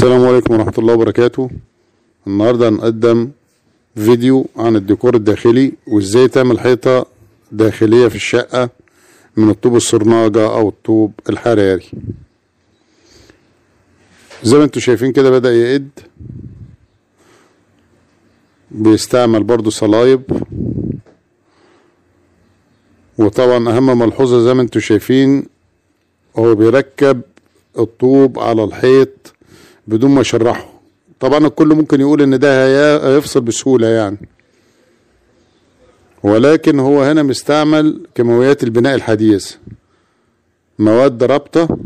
السلام عليكم ورحمة الله وبركاته. النهاردة هنقدم فيديو عن الديكور الداخلي وازاي تعمل حيطة داخلية في الشقة من الطوب الصرناجة او الطوب الحراري. زي ما انتوا شايفين كده بدأ يقد، بيستعمل برضو صلايب. وطبعا اهم ملحوظة زي ما انتوا شايفين هو بيركب الطوب على الحيط بدون ما يشرحه. طبعا الكل ممكن يقول ان ده هيفصل بسهولة يعني، ولكن هو هنا مستعمل كيماويات البناء الحديث، مواد رابطة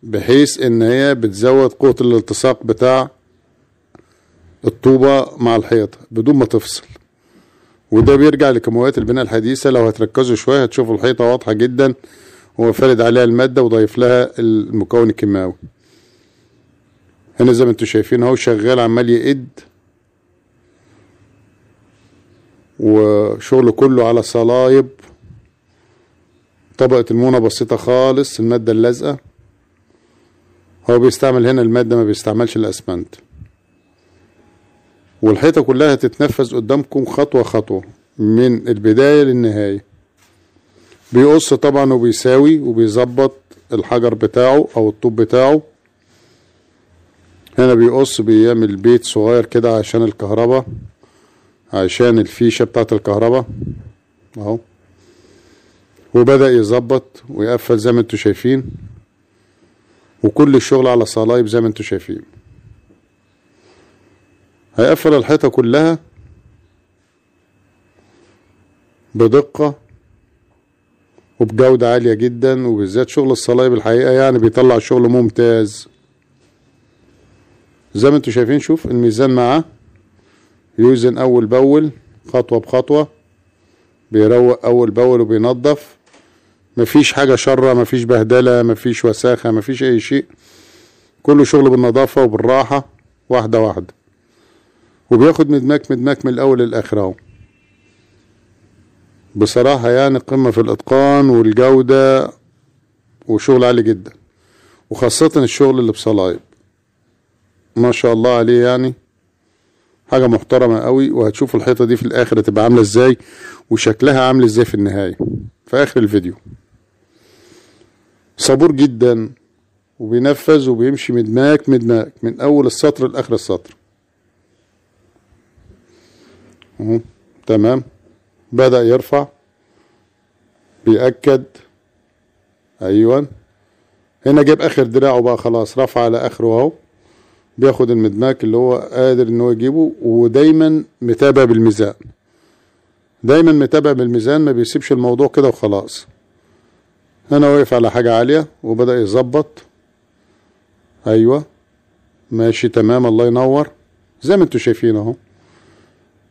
بحيث ان هي بتزود قوة الالتصاق بتاع الطوبة مع الحيطة بدون ما تفصل. وده بيرجع لكيماويات البناء الحديثة. لو هتركزوا شوية هتشوفوا الحيطة واضحة جدا، هو فارد عليها المادة وضايف لها المكون الكيماوي. هنا زي ما انتوا شايفين اهو شغال عمال يقد، وشغله كله على صلايب. طبقة المونة بسيطة خالص، المادة اللازقة. هو بيستعمل هنا المادة، ما بيستعملش الاسمنت. والحيطة كلها هتتنفذ قدامكم خطوة خطوة من البداية للنهاية. بيقص طبعا وبيساوي وبيظبط الحجر بتاعه او الطوب بتاعه. هنا بيقص، بيعمل بيت صغير كده عشان الكهرباء، عشان الفيشة بتاعت الكهرباء اهو. وبدأ يظبط ويقفل زي ما انتوا شايفين، وكل الشغل على صلايب زي ما انتوا شايفين. هيقفل الحيطة كلها بدقة وبجودة عالية جدا، وبالذات شغل الصلايب الحقيقة يعني بيطلع شغل ممتاز. زي ما انتوا شايفين، شوف الميزان معاه، يوزن اول باول خطوة بخطوة، بيروق اول باول وبينظف. مفيش حاجة شرة، مفيش بهدلة، مفيش وساخة، مفيش اي شيء. كله شغل بالنظافة وبالراحة، واحدة واحدة. وبياخد مدماك من الاول للاخر اهو. بصراحة يعني قمة في الاتقان والجودة، وشغل عالي جدا، وخاصة الشغل اللي بصلايب ما شاء الله عليه، يعني حاجة محترمة قوي. وهتشوفوا الحيطة دي في الاخر هتبقى عاملة ازاي، وشكلها عامل ازاي في النهاية في اخر الفيديو. صبور جدا، وبينفذ وبيمشي مدماك من اول السطر لاخر السطر اهو. تمام. بدأ يرفع، بيأكد. ايوه، هنا جاب اخر دراعه بقى، خلاص رفع على اخره اهو. بياخد المدماك اللي هو قادر ان هو يجيبه، ودايما متابع بالميزان، دايما متابع بالميزان، ما بيسيبش الموضوع كده وخلاص. هنا واقف على حاجة عالية وبدأ يظبط. ايوه ماشي تمام، الله ينور. زي ما انتوا شايفين اهو،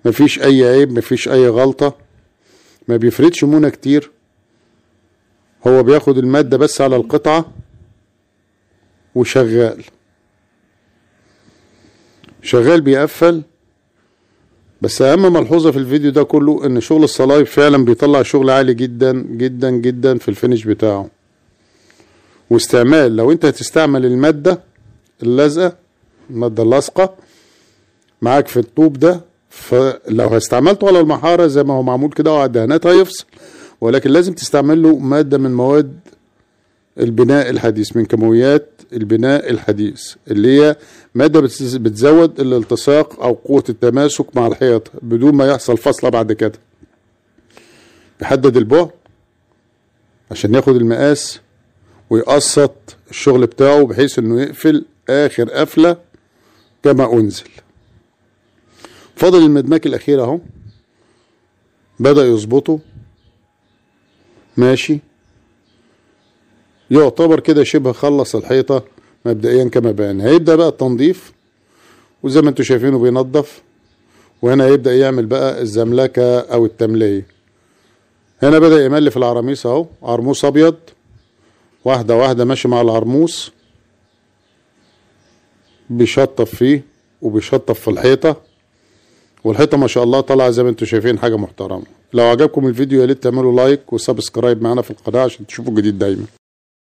مفيش اي عيب، مفيش اي غلطة. ما بيفردش مونة كتير، هو بياخد المادة بس على القطعة وشغال بيقفل. بس اهم ملحوظة في الفيديو ده كله ان شغل الصلايب فعلا بيطلع شغل عالي جدا جدا جدا في الفينش بتاعه. واستعمال، لو انت هتستعمل المادة اللازقة، المادة اللاصقة معاك في الطوب ده، فلو هستعملته على المحارة زي ما هو معمول كده وعلى الدهانات هيفصل. ولكن لازم تستعمل له مادة من مواد البناء الحديث، من كيماويات البناء الحديث، اللي هي مادة بتزود الالتصاق او قوة التماسك مع الحيط بدون ما يحصل فصلة بعد كده. بيحدد البعد عشان ياخد المقاس ويقسط الشغل بتاعه بحيث انه يقفل اخر قفلة كما انزل. فاضل المدماك الاخير اهو، بدأ يظبطه ماشي. يعتبر كده شبه خلص الحيطة مبدئيا كما بان. هيبدأ بقى التنظيف، وزي ما انتوا شايفينه بينظف. وهنا هيبدأ يعمل بقى الزملكة او التملية. هنا بدأ يملي العراميس اهو، عرموس ابيض، واحدة واحدة ماشي مع العرموس، بيشطف فيه وبيشطف في الحيطة. والحيطة ما شاء الله طالعة زي ما انتوا شايفين حاجة محترمة. لو عجبكم الفيديو يا ريت تعملوا لايك وسبسكرايب معانا في القناة عشان تشوفوا جديد دايما.